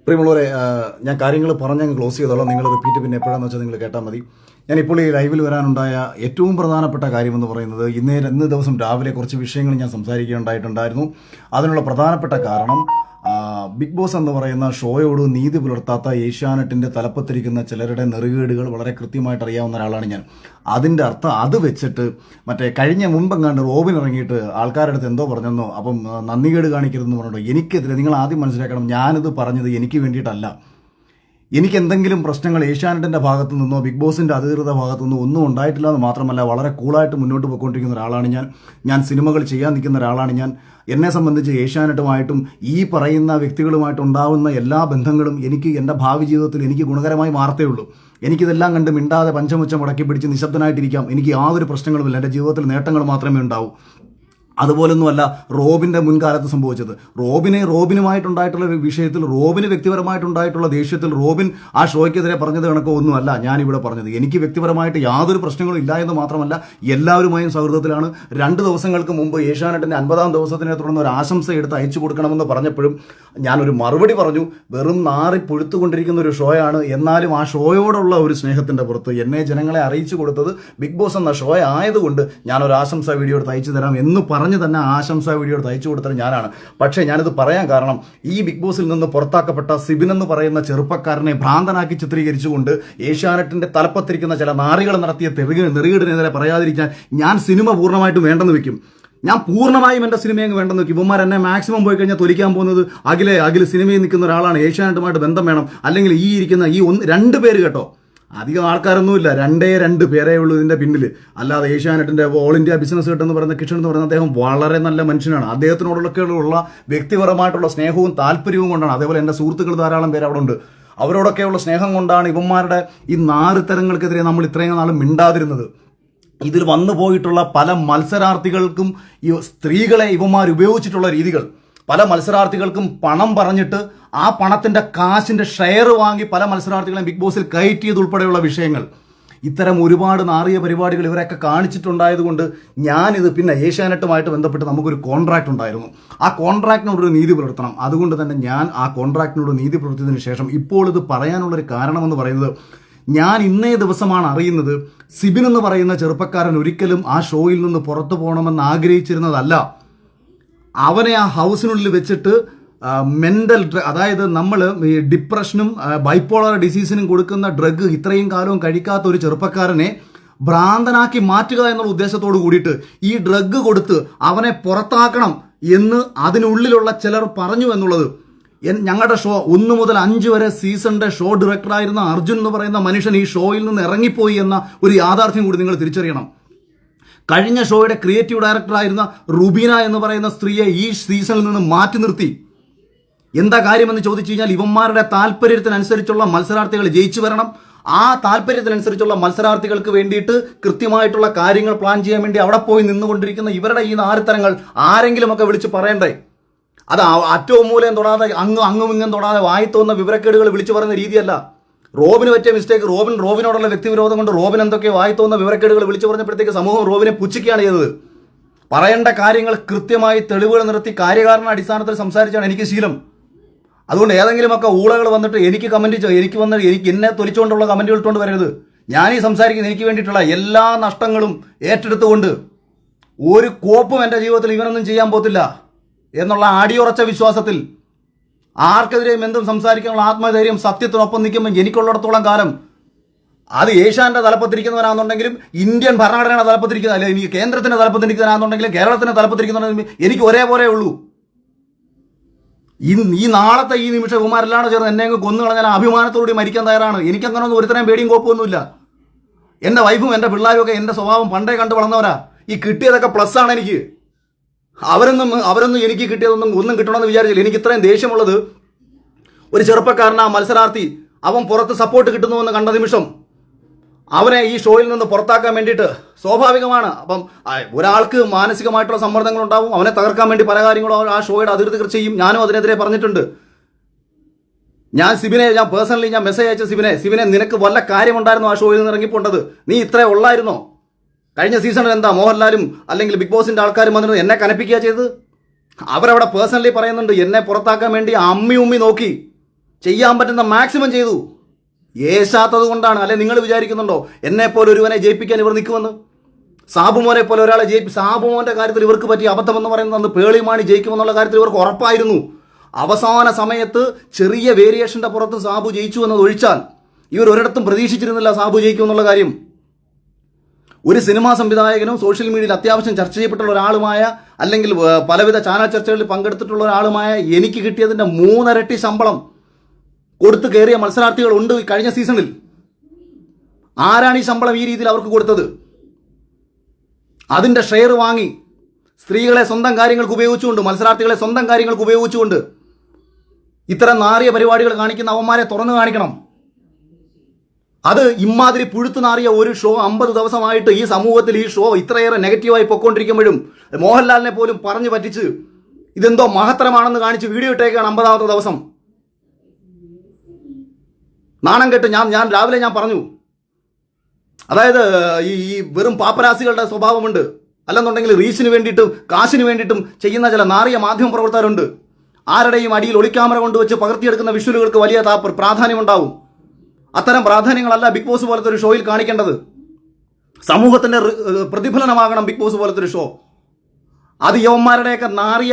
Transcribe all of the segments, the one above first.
പ്രിയമുള്ളവരെ, ഞാൻ കാര്യങ്ങൾ പറഞ്ഞങ്ങ് ക്ലോസ് ചെയ്തോളാം. നിങ്ങൾ റിപ്പീറ്റ് പിന്നെ എപ്പോഴാണെന്ന് വെച്ചാൽ നിങ്ങൾ കേട്ടാൽ മതി. ഞാനിപ്പോൾ ഈ ലൈവിൽ വരാനുണ്ടായ ഏറ്റവും പ്രധാനപ്പെട്ട കാര്യമെന്ന് പറയുന്നത് ഇന്ന് ദിവസം രാവിലെ കുറച്ച് വിഷയങ്ങൾ ഞാൻ സംസാരിക്കുകയുണ്ടായിട്ടുണ്ടായിരുന്നു. അതിനുള്ള പ്രധാനപ്പെട്ട കാരണം ബിഗ് ബോസ് എന്ന് പറയുന്ന ഷോയോട് നീതി പുലർത്താത്ത ഏഷ്യാനെറ്റിൻ്റെ തലപ്പത്തിരിക്കുന്ന ചിലരുടെ നെറുകേടുകൾ വളരെ കൃത്യമായിട്ട് അറിയാവുന്ന ഒരാളാണ് ഞാൻ. അതിൻ്റെ അർത്ഥം അത് വെച്ചിട്ട് കഴിഞ്ഞ മുമ്പെങ്ങാണ്ട് റോബിൻ ഇറങ്ങിയിട്ട് ആൾക്കാരുടെ അടുത്ത് എന്തോ പറഞ്ഞെന്നോ, അപ്പം നന്ദികേട് കാണിക്കരുതെന്ന് പറഞ്ഞിട്ടോ. എനിക്കെതിരെ നിങ്ങൾ ആദ്യം മനസ്സിലാക്കണം, ഞാനിത് പറഞ്ഞത് എനിക്ക് വേണ്ടിയിട്ടല്ല. എനിക്ക് എന്തെങ്കിലും പ്രശ്നങ്ങൾ ഏഷ്യാനെറ്റിൻ്റെ ഭാഗത്തു നിന്നോ ബിഗ് ബോസിൻ്റെ അധികൃത ഭാഗത്തു നിന്നോ ഒന്നും ഉണ്ടായിട്ടില്ല എന്ന് മാത്രമല്ല, വളരെ കൂളായിട്ട് മുന്നോട്ട് പോയിക്കൊണ്ടിരിക്കുന്ന ഒരാളാണ് ഞാൻ സിനിമകൾ ചെയ്യാൻ നിൽക്കുന്ന ഒരാളാണ് ഞാൻ. എന്നെ സംബന്ധിച്ച് ഏഷ്യാനെറ്റുമായിട്ടും ഈ പറയുന്ന വ്യക്തികളുമായിട്ട് ഉണ്ടാവുന്ന എല്ലാ ബന്ധങ്ങളും എനിക്ക് എൻ്റെ ഭാവി ജീവിതത്തിൽ എനിക്ക് ഗുണകരമായി മാറത്തേ ഉള്ളൂ. എനിക്കിതെല്ലാം കണ്ട് മിണ്ടാതെ പഞ്ചമുച്ചം മുടക്കി പിടിച്ച് നിശബ്ദനായിട്ടിരിക്കാം. എനിക്ക് യാതൊരു പ്രശ്നങ്ങളുമില്ല. എൻ്റെ ജീവിതത്തിൽ നേട്ടങ്ങൾ മാത്രമേ ഉണ്ടാവൂ. അതുപോലൊന്നുമല്ല റോബിൻ്റെ മുൻകാലത്ത് സംഭവിച്ചത്. റോബിനുമായിട്ടുണ്ടായിട്ടുള്ള ഒരു വിഷയത്തിൽ, റോബിന് വ്യക്തിപരമായിട്ടുണ്ടായിട്ടുള്ള ദേഷ്യത്തിൽ റോബിൻ ആ ഷോയ്ക്കെതിരെ പറഞ്ഞത് കണക്കോ ഒന്നുമല്ല ഞാനിവിടെ പറഞ്ഞത്. എനിക്ക് വ്യക്തിപരമായിട്ട് യാതൊരു പ്രശ്നങ്ങളും ഇല്ല എന്ന് മാത്രമല്ല, എല്ലാവരുമായും സൗഹൃദത്തിലാണ്. 2 ദിവസങ്ങൾക്ക് മുമ്പ് ഏഷ്യാനെറ്റിൻ്റെ 50-ാം ദിവസത്തിനെ തുടർന്ന് ഒരു ആശംസ എടുത്ത് അയച്ചു കൊടുക്കണമെന്ന് പറഞ്ഞപ്പോഴും ഞാനൊരു മറുപടി പറഞ്ഞു. വെറും നാറി പൊഴുത്തുകൊണ്ടിരിക്കുന്ന ഒരു ഷോയാണ്. എന്നാലും ആ ഷോയോടുള്ള ഒരു സ്നേഹത്തിൻ്റെ പുറത്ത് എന്നെ ജനങ്ങളെ അറിയിച്ചു കൊടുത്തത് ബിഗ് ബോസ് എന്ന ഷോ ആയതുകൊണ്ട് ഞാനൊരു ആശംസ വീഡിയോ എടുത്ത് അയച്ചു തരാം എന്ന് പറഞ്ഞു തന്നെ ആശംസാ വീഡിയോ എടുത്ത് അയച്ചു കൊടുത്തത് ഞാനാണ്. പക്ഷേ ഞാനിത് പറയാൻ കാരണം, ഈ ബിഗ് ബോസിൽ നിന്ന് പുറത്താക്കപ്പെട്ട സിബിൻ എന്ന് പറയുന്ന ചെറുപ്പക്കാരനെ ഭ്രാന്തനാക്കി ചിത്രീകരിച്ചുകൊണ്ട് ഏഷ്യാനെറ്റിന്റെ തലപ്പത്തിരിക്കുന്ന ചില നാറികൾ നടത്തിയ നെറുകേടിനെതിരെ പറയാതിരിക്കാൻ ഞാൻ സിനിമ പൂർണ്ണമായിട്ടും വേണ്ടെന്ന് വെക്കും. ഞാൻ പൂർണ്ണമായും എൻ്റെ സിനിമയെ വേണ്ടെന്ന് വെക്കും. ഇവന്മാർ എന്നെ മാക്സിമം പോയി കഴിഞ്ഞാൽ തൊലിക്കാൻ പോകുന്നത് അഖിലെ സിനിമയിൽ നിൽക്കുന്ന ഒരാളാണ്, ഏഷ്യാനെറ്റുമായിട്ട് ബന്ധം വേണം, അല്ലെങ്കിൽ ഈ ഇരിക്കുന്ന ഈ 2 പേര് കേട്ടോ, അധികം ആൾക്കാരൊന്നുമില്ല, 2 പേരേ ഉള്ളൂ ഇതിൻ്റെ പിന്നിൽ. അല്ലാതെ ഏഷ്യാനെറ്റിൻ്റെ ഓൾ ഇന്ത്യ ബിസിനസ് ഹെഡ് എന്ന് പറയുന്ന കിഷൻ എന്ന് പറയുന്ന അദ്ദേഹം വളരെ നല്ല മനുഷ്യനാണ്. അദ്ദേഹത്തിനോടൊക്കെയുള്ള വ്യക്തിപരമായിട്ടുള്ള സ്നേഹവും താല്പര്യവും കൊണ്ടാണ്. അതേപോലെ എൻ്റെ സുഹൃത്തുക്കൾ ധാരാളം പേര് അവിടെ ഉണ്ട്. അവരോടൊക്കെയുള്ള സ്നേഹം കൊണ്ടാണ് ഇവന്മാരുടെ ഈ 4 തരങ്ങൾക്കെതിരെ നമ്മൾ ഇത്രയും നാളും മിണ്ടാതിരുന്നത്. ഇതിൽ വന്നു പോയിട്ടുള്ള പല മത്സരാർത്ഥികൾക്കും ഈ സ്ത്രീകളെ ഇവന്മാർ ഉപയോഗിച്ചിട്ടുള്ള രീതികൾ, പല മത്സരാർത്ഥികൾക്കും പണം പറഞ്ഞിട്ട് ആ പണത്തിന്റെ കാശിന്റെ ഷെയർ വാങ്ങി പല മത്സരാർത്ഥികളെയും ബിഗ് ബോസിൽ കയറ്റിയതുൾപ്പെടെയുള്ള വിഷയങ്ങൾ, ഇത്തരം ഒരുപാട് നാറിയ പരിപാടികൾ ഇവരൊക്കെ കാണിച്ചിട്ടുണ്ടായതുകൊണ്ട് ഞാനിത് പിന്നെ ഏഷ്യാനെറ്റുമായിട്ട് ബന്ധപ്പെട്ട് നമുക്കൊരു കോൺട്രാക്ട് ഉണ്ടായിരുന്നു. ആ കോൺട്രാക്റ്റിനോടൊരു നീതി പുലർത്തണം. അതുകൊണ്ട് തന്നെ ഞാൻ ആ കോൺട്രാക്റ്റിനോട് നീതി പുലർത്തിയതിനു ശേഷം ഇപ്പോൾ ഇത് പറയാനുള്ളൊരു കാരണമെന്ന് പറയുന്നത്, ഞാൻ ഇന്നേ ദിവസമാണ് അറിയുന്നത് സിബിൻ എന്ന് പറയുന്ന ചെറുപ്പക്കാരൻ ഒരിക്കലും ആ ഷോയിൽ നിന്ന് പുറത്തു പോകണമെന്ന് ആഗ്രഹിച്ചിരുന്നതല്ല. അവനെ ആ ഹൗസിനുള്ളിൽ വെച്ചിട്ട് മെന്റൽ അതായത് നമ്മൾ ഈ ഡിപ്രഷനും ബൈപ്പോളർ ഡിസീസിനും കൊടുക്കുന്ന ഡ്രഗ് ഇത്രയും കാലവും കഴിക്കാത്ത ഒരു ചെറുപ്പക്കാരനെ ഭ്രാന്തനാക്കി മാറ്റുക എന്നുള്ള ഉദ്ദേശത്തോട് കൂടിയിട്ട് ഈ ഡ്രഗ് കൊടുത്ത് അവനെ പുറത്താക്കണം എന്ന് അതിനുള്ളിലുള്ള ചിലർ പറഞ്ഞു എന്നുള്ളത്. ഞങ്ങളുടെ ഷോ 1 മുതൽ 5 വരെ സീസണിന്റെ ഷോ ഡയറക്ടറായിരുന്ന അർജുൻ എന്ന് പറയുന്ന മനുഷ്യൻ ഈ ഷോയിൽ നിന്ന് ഇറങ്ങിപ്പോയി എന്ന ഒരു യാഥാർത്ഥ്യം കൂടി നിങ്ങൾ തിരിച്ചറിയണം. കഴിഞ്ഞ ഷോയുടെ ക്രിയേറ്റീവ് ഡയറക്ടറായിരുന്ന റുബീന എന്ന് പറയുന്ന സ്ത്രീയെ ഈ സീസണിൽ നിന്ന് മാറ്റി നിർത്തി. എന്താ കാര്യമെന്ന് ചോദിച്ചു കഴിഞ്ഞാൽ, ഇവന്മാരുടെ താല്പര്യത്തിനനുസരിച്ചുള്ള മത്സരാർത്ഥികൾ ജയിച്ചു വരണം. ആ താല്പര്യത്തിനനുസരിച്ചുള്ള മത്സരാർത്ഥികൾക്ക് വേണ്ടിയിട്ട് കൃത്യമായിട്ടുള്ള കാര്യങ്ങൾ പ്ലാൻ ചെയ്യാൻ വേണ്ടി അവിടെ പോയി നിന്നുകൊണ്ടിരിക്കുന്ന ഇവരുടെ ഈ 4 തരങ്ങൾ ആരെങ്കിലുമൊക്കെ വിളിച്ച് പറയണ്ടേ? അത് അറ്റവും മൂലം തൊടാതെ അങ്ങും ഇങ്ങും തൊടാതെ വായിത്തോന്ന വിവരക്കേടുകൾ വിളിച്ചു പറയുന്ന രീതിയല്ല. റോബിന് പറ്റിയ മിസ്റ്റേക്ക്, റോബിനോടുള്ള വ്യക്തിവിരോധം കൊണ്ട് റോബിൻ എന്തൊക്കെ വായിത്തോന്ന വിവരക്കേടുകൾ വിളിച്ചു പറഞ്ഞപ്പോഴത്തേക്ക് സമൂഹം റോബിനെ പുച്ഛിക്കുകയാണ് ചെയ്തത്. പറയേണ്ട കാര്യങ്ങൾ കൃത്യമായി തെളിവുകൾ നിർത്തി കാര്യകാരണ അടിസ്ഥാനത്തിൽ സംസാരിച്ചാണ് എനിക്ക് ശീലം. അതുകൊണ്ട് ഏതെങ്കിലുമൊക്കെ ഊളകൾ വന്നിട്ട് എനിക്ക് എന്നെ തൊലിച്ചുകൊണ്ടുള്ള കമന്റുകൾ ഇട്ടുകൊണ്ട് വരരുത്. ഞാനീ സംസാരിക്കുന്നത് എനിക്ക് വേണ്ടിയിട്ടുള്ള എല്ലാ നഷ്ടങ്ങളും ഏറ്റെടുത്തുകൊണ്ട് ഒരു കോപ്പും എൻ്റെ ജീവിതത്തിൽ ഇവനൊന്നും ചെയ്യാൻ പോത്തില്ല എന്നുള്ള അടിയുറച്ച വിശ്വാസത്തിൽ ആർക്കെതിരെയും എന്തും സംസാരിക്കാനുള്ള ആത്മധൈര്യം സത്യത്തിനൊപ്പം നിൽക്കുമ്പോൾ എനിക്കുള്ളിടത്തോളം കാലം അത് ഏഷ്യാന്റെ തലപ്പത്തിരിക്കുന്നവരാണെന്നുണ്ടെങ്കിലും ഇന്ത്യൻ ഭരണഘടനയുടെ തലപ്പത്തിരിക്കുന്ന, അല്ലെങ്കിൽ എനിക്ക് കേന്ദ്രത്തിന്റെ തലപ്പത്തിരിക്കുന്നവരാണെന്നുണ്ടെങ്കിലും കേരളത്തിന്റെ തലപ്പത്തിരിക്കുന്നവരാണെങ്കിലും എനിക്ക് ഒരേപോലെ ഉള്ളൂ. ഈ നാളത്തെ ഈ നിമിഷം ഇവന്മാരെല്ലാം ചേർന്ന് എന്നെ കൊന്നു കളഞ്ഞാൽ അഭിമാനത്തോടുകൂടി മരിക്കാൻ തയ്യാറാണ്. എനിക്കങ്ങനൊന്നും ഒരുത്തരം പേടിയും കുഴപ്പമൊന്നുമില്ല. എൻ്റെ വൈഫും എൻ്റെ പിള്ളേരും ഒക്കെ എൻ്റെ സ്വഭാവം പണ്ടേ കണ്ടു വളർന്നവരാ. ഈ കിട്ടിയതൊക്കെ പ്ലസ് ആണ് എനിക്ക്. അവരൊന്നും എനിക്ക് ഒന്നും കിട്ടണമെന്ന് വിചാരിച്ചില്ല. എനിക്ക് ഇത്രയും ദേഷ്യമുള്ളത് ഒരു ചെറുപ്പക്കാരനാ മത്സരാർത്ഥി, അവൻ പുറത്ത് സപ്പോർട്ട് കിട്ടുന്നുവെന്ന് കണ്ട നിമിഷം അവനെ ഈ ഷോയിൽ നിന്ന് പുറത്താക്കാൻ വേണ്ടിയിട്ട് സ്വാഭാവികമാണ്. അപ്പം ഒരാൾക്ക് മാനസികമായിട്ടുള്ള സമ്മർദ്ദങ്ങൾ ഉണ്ടാവും. അവനെ തകർക്കാൻ വേണ്ടി പല കാര്യങ്ങളും ആ ഷോയുടെ അധികൃതർ ചെയ്യും. ഞാനും അതിനെതിരെ പറഞ്ഞിട്ടുണ്ട്. ഞാൻ പേഴ്സണലി മെസ്സേജ് അയച്ച സിബിനെ നിനക്ക് വല്ല കാര്യമുണ്ടായിരുന്നു ആ ഷോയിൽ നിന്ന് ഇറങ്ങിപ്പോണ്ടത്? നീ ഇത്രേ ഉള്ളായിരുന്നോ? കഴിഞ്ഞ സീസണിൽ എന്താ മോഹൻലാലും അല്ലെങ്കിൽ ബിഗ് ബോസിന്റെ ആൾക്കാരും വന്നിട്ട് എന്നെ കനപ്പിക്കുക ചെയ്തത്? അവരവിടെ പേഴ്സണലി പറയുന്നുണ്ട്, എന്നെ പുറത്താക്കാൻ വേണ്ടി ഉമ്മി നോക്കി, ചെയ്യാൻ പറ്റുന്ന മാക്സിമം ചെയ്തു. ഏശാത്തത് കൊണ്ടാണ്. അല്ലെ നിങ്ങൾ വിചാരിക്കുന്നുണ്ടോ എന്നെ പോലെ ഒരുവനെ ജയിപ്പിക്കാൻ ഇവർ നിൽക്കുമെന്ന്? സാബുമോനെ പോലെ ഒരാളെ സാബുമോന്റെ കാര്യത്തിൽ ഇവർക്ക് പറ്റിയ അബദ്ധം എന്ന് പറയുന്നത് പേളിമാണി ജയിക്കുമെന്നുള്ള കാര്യത്തിൽ ഇവർക്ക് ഉറപ്പായിരുന്നു. അവസാന സമയത്ത് ചെറിയ വേരിയേഷന്റെ പുറത്ത് സാബു ജയിച്ചു എന്നത് ഒഴിച്ചാൽ ഇവർ ഒരിടത്തും പ്രതീക്ഷിച്ചിരുന്നില്ല സാബു ജയിക്കുമെന്നുള്ള കാര്യം. ഒരു സിനിമാ സംവിധായകനും സോഷ്യൽ മീഡിയയിൽ അത്യാവശ്യം ചർച്ച ചെയ്യപ്പെട്ടുള്ള ഒരാളുമായ, അല്ലെങ്കിൽ പലവിധ ചാനൽ ചർച്ചകളിൽ പങ്കെടുത്തിട്ടുള്ള ഒരാളുമായ എനിക്ക് കിട്ടിയതിന്റെ 3 ഇരട്ടി ശമ്പളം കൊടുത്തു കയറിയ മത്സരാർത്ഥികളുണ്ട് കഴിഞ്ഞ സീസണിൽ. ആരാണ് ഈ ശമ്പളം ഈ രീതിയിൽ അവർക്ക് കൊടുത്തത്? അതിന്റെ ഷെയർ വാങ്ങി സ്ത്രീകളെ സ്വന്തം കാര്യങ്ങൾക്ക് ഉപയോഗിച്ചുകൊണ്ട്, മത്സരാർത്ഥികളെ സ്വന്തം കാര്യങ്ങൾക്ക് ഉപയോഗിച്ചുകൊണ്ട് ഇത്തരം നാറിയ പരിപാടികൾ കാണിക്കുന്ന അവന്മാരെ തുറന്നു കാണിക്കണം. അത് ഇമാതിരി പുഴുത്തു നാറിയ ഒരു ഷോ 50 ദിവസമായിട്ട് ഈ സമൂഹത്തിൽ ഈ ഷോ ഇത്രയേറെ നെഗറ്റീവായി പൊയ്ക്കൊണ്ടിരിക്കുമ്പോഴും മോഹൻലാലിനെ പോലും പറഞ്ഞു പറ്റിച്ച് ഇതെന്തോ മഹത്തരമാണെന്ന് കാണിച്ച് വീഡിയോ ഇട്ടേക്കാണ് 50ാമത്തെ ദിവസം. നാണം കെട്ട് ഞാൻ രാവിലെ പറഞ്ഞു, അതായത് ഈ വെറും പാപ്പരാസികളുടെ സ്വഭാവമുണ്ട്, അല്ലെന്നുണ്ടെങ്കിൽ റീച്ചിന് വേണ്ടിയിട്ടും കാശിന് വേണ്ടിയിട്ടും ചെയ്യുന്ന ചില നാറിയ മാധ്യമ പ്രവർത്തകരുണ്ട്. ആരുടെയും അടിയിൽ ഒളിക്യാമറ കൊണ്ടുവച്ച് പകർത്തിയെടുക്കുന്ന വിഷ്വലുകൾക്ക് വലിയ പ്രാധാന്യമുണ്ടാവും. അത്തരം പ്രാധാന്യങ്ങളല്ല ബിഗ് ബോസ് പോലത്തെ ഒരു ഷോയിൽ കാണിക്കേണ്ടത്. സമൂഹത്തിന്റെ പ്രതിഫലനമാകണം ബിഗ് ബോസ് പോലത്തെ ഒരു ഷോ. അത് യവന്മാരുടെയൊക്കെ നാറിയ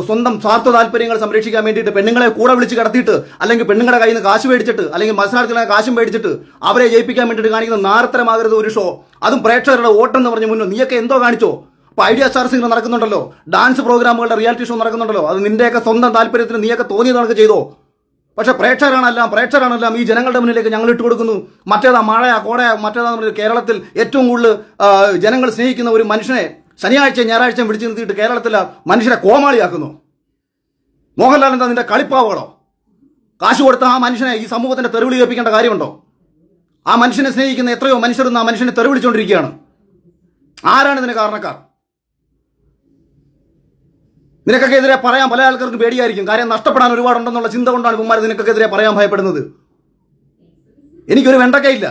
സ്വന്തം സ്വാർത്ഥ താല്പര്യങ്ങൾ സംരക്ഷിക്കാൻ വേണ്ടിയിട്ട് പെണ്ണുങ്ങളെ കൂടെ വിളിച്ച് കിടത്തിയിട്ട്, അല്ലെങ്കിൽ പെണ്ണുങ്ങളുടെ കയ്യിൽ നിന്ന് കാശ് മേടിച്ചിട്ട്, അല്ലെങ്കിൽ മത്സരാർത്ഥികളെ കാശും മേടിച്ചിട്ട് അവരെ ജയിപ്പിക്കാൻ വേണ്ടിയിട്ട് കാണിക്കുന്ന നാരത്തരമാകരുത് ഒരു ഷോ. അതും പ്രേക്ഷകരുടെ വോട്ടെന്ന് പറഞ്ഞ് മുന്നോ നീയൊക്കെ എന്തോ കാണിച്ചോ? അപ്പൊ ഐഡിയ സ്റ്റാർ സിംഗർ നടക്കുന്നുണ്ടല്ലോ, ഡാൻസ് പ്രോഗ്രാമുകളുടെ റിയാലിറ്റി ഷോ നടക്കുന്നുണ്ടല്ലോ, അത് നിന്റെയൊക്കെ സ്വന്തം താല്പര്യത്തിന് നീയൊക്കെ തോന്നിയത് കണക്ക് ചെയ്തോ. പക്ഷെ പ്രേക്ഷകരാണെല്ലാം ഈ ജനങ്ങളുടെ മുന്നിലേക്ക് ഞങ്ങൾ ഇട്ട് കൊടുക്കുന്നു. മറ്റേതാ മഴയാ കോടയാ മറ്റേതാ കേരളത്തിൽ ഏറ്റവും കൂടുതൽ ജനങ്ങൾ സ്നേഹിക്കുന്ന ഒരു മനുഷ്യനെ ശനിയാഴ്ചയും ഞായറാഴ്ചയും പിടിച്ചു നിർത്തിയിട്ട് കേരളത്തിലെ മനുഷ്യരെ കോമാളിയാക്കുന്നു. മോഹൻലാൽ എന്താ നിന്റെ കളിപ്പാവുകളോ? കാശ് കൊടുത്ത ആ മനുഷ്യനെ ഈ സമൂഹത്തിന്റെ തെരുവിളി കേൾപ്പിക്കേണ്ട കാര്യമുണ്ടോ? ആ മനുഷ്യനെ സ്നേഹിക്കുന്ന എത്രയോ മനുഷ്യർ ആ മനുഷ്യനെ തെരുവിളിച്ചുകൊണ്ടിരിക്കുകയാണ്. ആരാണ് ഇതിന് കാരണക്കാർ? നിനക്കൊക്കെ എതിരെ പറയാൻ പല ആൾക്കാർക്ക് പേടിയായിരിക്കും. കാര്യം നഷ്ടപ്പെടാൻ ഒരുപാടുണ്ടെന്നുള്ള ചിന്ത കൊണ്ടാണ് ഇവന്മാർ നിനക്കൊക്കെ എതിരെ പറയാൻ ഭയപ്പെടുന്നത്. എനിക്കൊരു വെണ്ടക്കയില്ല.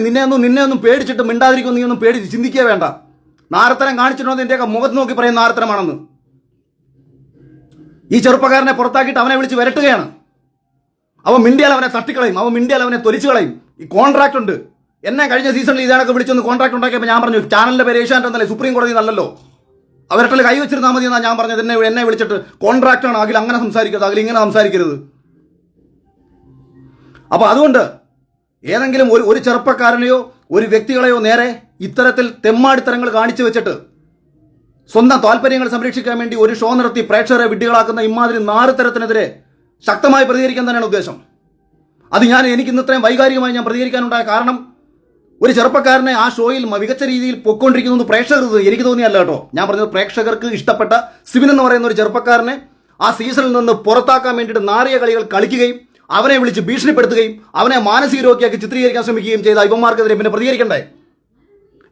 നിന്നെ ഒന്നും പേടിച്ചിട്ട് മിണ്ടാതിരിക്കും, നീ ഒന്നും പേടിച്ച് ചിന്തിക്കുക വേണ്ട. നാരത്തരം കാണിച്ചിട്ടുണ്ടോ നിന്റെയൊക്കെ മുഖത്ത് നോക്കി പറയുന്ന നാരത്തരമാണെന്ന്. ഈ ചെറുപ്പക്കാരനെ പുറത്താക്കിയിട്ട് അവനെ വിളിച്ച് വരട്ടുകയാണ്. അവൻ മിണ്ടിയാൽ അവനെ തട്ടിക്കളയും, അവൻ മിണ്ടിയാൽ അവനെ തൊലിച്ചു കളയും. ഈ കോൺട്രാക്ട് ഉണ്ട്. എന്നെ കഴിഞ്ഞ സീസണിൽ ഇതാണൊക്കെ വിളിച്ചൊന്ന് കോൺട്രാക്ട് ഉണ്ടാക്കിയപ്പോൾ ഞാൻ പറഞ്ഞു, ചാനലിന്റെ പേര് ഏഷ്യാനെറ്റ് എന്നല്ലേ, സുപ്രീം കോടതി നല്ലല്ലോ, അവരുടെ കൈ വെച്ചിരുന്നാൽ മതി എന്നാണ് ഞാൻ പറഞ്ഞത്. എന്നെ വിളിച്ചിട്ട് കോൺട്രാക്ട് ആണ്, അതിൽ അങ്ങനെ സംസാരിക്കരുത്, അതിൽ ഇങ്ങനെ സംസാരിക്കരുത്. അപ്പൊ അതുകൊണ്ട് ഏതെങ്കിലും ഒരു ചെറുപ്പക്കാരനെയോ ഒരു വ്യക്തികളെയോ നേരെ ഇത്തരത്തിൽ തെമ്മാടിത്തരങ്ങൾ കാണിച്ചു വെച്ചിട്ട് സ്വന്തം താല്പര്യങ്ങൾ സംരക്ഷിക്കാൻ വേണ്ടി ഒരു ഷോ നടത്തി പ്രേക്ഷകരെ വിഡ്ഢികളാക്കുന്ന ഇമാതിരി നാറുതരത്തിനെതിരെ ശക്തമായി പ്രതികരിക്കാൻ തന്നെയാണ് ഉദ്ദേശം. അത് എനിക്ക് ഇന്ന് ഇത്രയും വൈകാരികമായി ഞാൻ പ്രതികരിക്കാനുണ്ടായ കാരണം, ഒരു ചെറുപ്പക്കാരനെ ആ ഷോയിൽ മികച്ച രീതിയിൽ പൊയ്ക്കൊണ്ടിരിക്കുന്നത് പ്രേക്ഷകർക്ക് എനിക്ക് തോന്നിയല്ല കേട്ടോ. ഞാൻ പറഞ്ഞത് പ്രേക്ഷകർക്ക് ഇഷ്ടപ്പെട്ട സിബിൻ എന്ന് പറയുന്ന ഒരു ചെറുപ്പക്കാരനെ ആ സീസണിൽ നിന്ന് പുറത്താക്കാൻ വേണ്ടിയിട്ട് നാറിയ കളികൾ കളിക്കുകയും അവനെ വിളിച്ച് ഭീഷണിപ്പെടുത്തുകയും അവനെ മാനസിക രോഗിയാക്കി ചിത്രീകരിക്കാൻ ശ്രമിക്കുകയും ചെയ്ത ഇവന്മാർക്കെതിരെ പിന്നെ പ്രതികരിക്കണ്ടേ?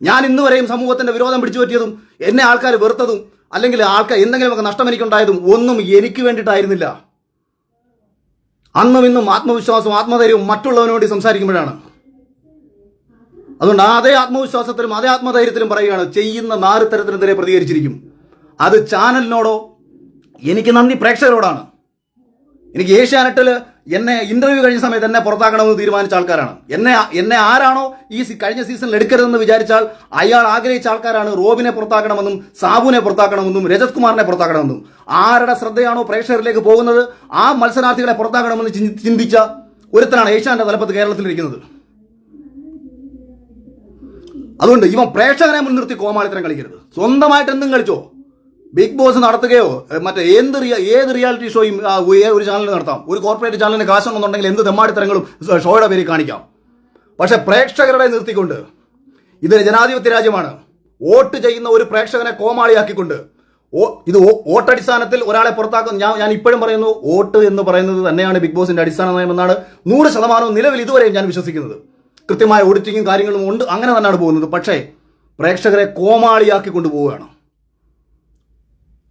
ഞാൻ ഇന്ന് വരെയും സമൂഹത്തിന്റെ വിരോധം പിടിച്ചു പറ്റിയതും എന്നെ ആൾക്കാർ വെറുത്തതും അല്ലെങ്കിൽ ആൾക്കാർ എന്തെങ്കിലുമൊക്കെ നഷ്ടം എനിക്കുണ്ടായതും ഒന്നും എനിക്ക് വേണ്ടിയിട്ടായിരുന്നില്ല. അന്നും ഇന്നും ആത്മവിശ്വാസവും ആത്മധൈര്യവും മറ്റുള്ളവന് വേണ്ടി സംസാരിക്കുമ്പോഴാണ്. അതുകൊണ്ട് അതേ ആത്മവിശ്വാസത്തിലും അതേ ആത്മധൈര്യത്തിലും പറയുകയാണ്, ചെയ്യുന്ന നാറുത്തരത്തിനെതിരെ പ്രതികരിച്ചിരിക്കും. അത് ചാനലിനോടോ എനിക്ക് നന്ദി പ്രേക്ഷകരോടാണ്. എനിക്ക് ഏഷ്യാനെറ്റിൽ എന്നെ ഇന്റർവ്യൂ കഴിഞ്ഞ സമയത്ത് എന്നെ പുറത്താക്കണമെന്ന് തീരുമാനിച്ച ആൾക്കാരാണ്. എന്നെ ആരാണോ ഈ കഴിഞ്ഞ സീസണിൽ എടുക്കരുതെന്ന് വിചാരിച്ചാൽ അയാൾ ആഗ്രഹിച്ച ആൾക്കാരാണ് റോബിനെ പുറത്താക്കണമെന്നും സാബുവിനെ പുറത്താക്കണമെന്നും രജത് കുമാറിനെ പുറത്താക്കണമെന്നും. ആരുടെ ശ്രദ്ധയാണോ പ്രേക്ഷകരിലേക്ക് പോകുന്നത് ആ മത്സരാർത്ഥികളെ പുറത്താക്കണമെന്ന് ചിന്തിച്ച ഒരുത്തനാണ് ഏഷ്യാന്റെ തലപ്പത്ത് കേരളത്തിലിരിക്കുന്നത്. അതുകൊണ്ട് ഇവൻ പ്രേക്ഷകനെ മുൻനിർത്തി കോമാളിത്തരം കളിക്കരുത്. സ്വന്തമായിട്ട് എന്തും കളിച്ചോ. ബിഗ് ബോസ് നടത്തുകയോ മറ്റേ ഏത് റിയാലിറ്റി ഷോയും ഒരു ചാനലിൽ നടത്താം. ഒരു കോർപ്പറേറ്റ് ചാനലിന് കാശുണ്ടെന്നുണ്ടെങ്കിൽ എന്ത് തെമ്മാടിത്തരങ്ങളും ഷോയുടെ പേരിൽ കാണിക്കാം. പക്ഷെ പ്രേക്ഷകരുടെ നിർത്തിക്കൊണ്ട്, ഇതൊരു ജനാധിപത്യ രാജ്യമാണ്. വോട്ട് ചെയ്യുന്ന ഒരു പ്രേക്ഷകനെ കോമാളിയാക്കിക്കൊണ്ട് ഇത് വോട്ടടിസ്ഥാനത്തിൽ ഒരാളെ പുറത്താക്കും. ഞാൻ ഇപ്പോഴും പറയുന്നു, വോട്ട് എന്ന് പറയുന്നത് തന്നെയാണ് ബിഗ് ബോസിന്റെ അടിസ്ഥാന നയമെന്നാണ് 100% നിലവിൽ ഇതുവരെയും ഞാൻ വിശ്വസിക്കുന്നത്. കൃത്യമായ ഓഡിറ്റിങ്ങും കാര്യങ്ങളും ഉണ്ട്, അങ്ങനെ തന്നെയാണ് പോകുന്നത്. പക്ഷേ പ്രേക്ഷകരെ കോമാളിയാക്കി കൊണ്ടുപോവുകയാണ്.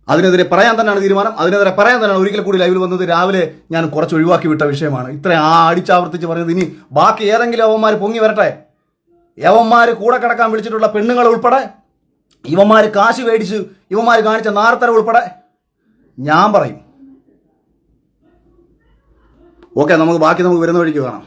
അതിനെതിരെ പറയാൻ തന്നെയാണ് തീരുമാനം. അതിനെതിരെ പറയാൻ തന്നെയാണ് ഒരിക്കൽ കൂടി ലൈവിൽ വന്നത്. രാവിലെ ഞാൻ കുറച്ച് ഒഴിവാക്കി വിട്ട വിഷയമാണ്. ഇത്ര അടിച്ചാവർത്തിച്ച് പറയുന്നത്. ഇനി ബാക്കി ഏതെങ്കിലും യവന്മാർ പൊങ്ങി വരട്ടെ. യവന്മാർ കൂടെ കിടക്കാൻ വിളിച്ചിട്ടുള്ള പെണ്ണുങ്ങൾ ഉൾപ്പെടെ ഇവന്മാർ കാശ് മേടിച്ച് ഇവന്മാർ കാണിച്ച നാർത്തര ഉൾപ്പെടെ ഞാൻ പറയും. ഓക്കെ, നമുക്ക് ബാക്കി വരുന്ന വഴിക്ക് കാണാം.